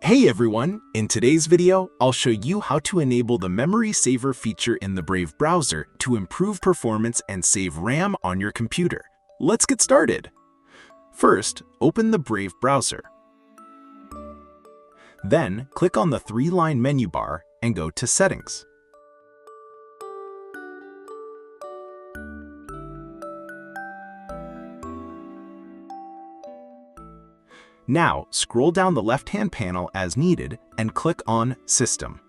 Hey everyone! In today's video, I'll show you how to enable the memory saver feature in the Brave browser to improve performance and save RAM on your computer. Let's get started. First, open the Brave browser. Then, click on the three-line menu bar and go to Settings. Now, scroll down the left-hand panel as needed and click on System.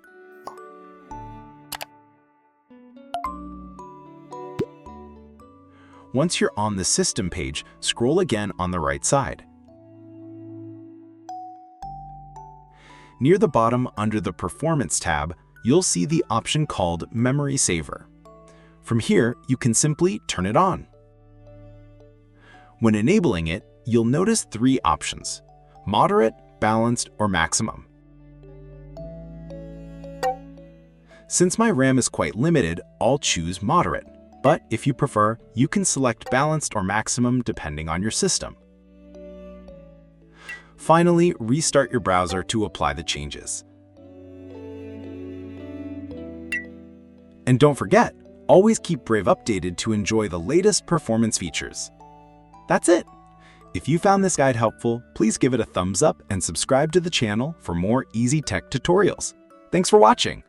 Once you're on the System page, scroll again on the right side. Near the bottom under the Performance tab, you'll see the option called Memory Saver. From here, you can simply turn it on. When enabling it, you'll notice three options: moderate, balanced, or maximum. Since my RAM is quite limited, I'll choose moderate, but if you prefer, you can select balanced or maximum depending on your system. Finally, restart your browser to apply the changes. And don't forget, always keep Brave updated to enjoy the latest performance features. That's it! If you found this guide helpful, please give it a thumbs up and subscribe to the channel for more easy tech tutorials. Thanks for watching!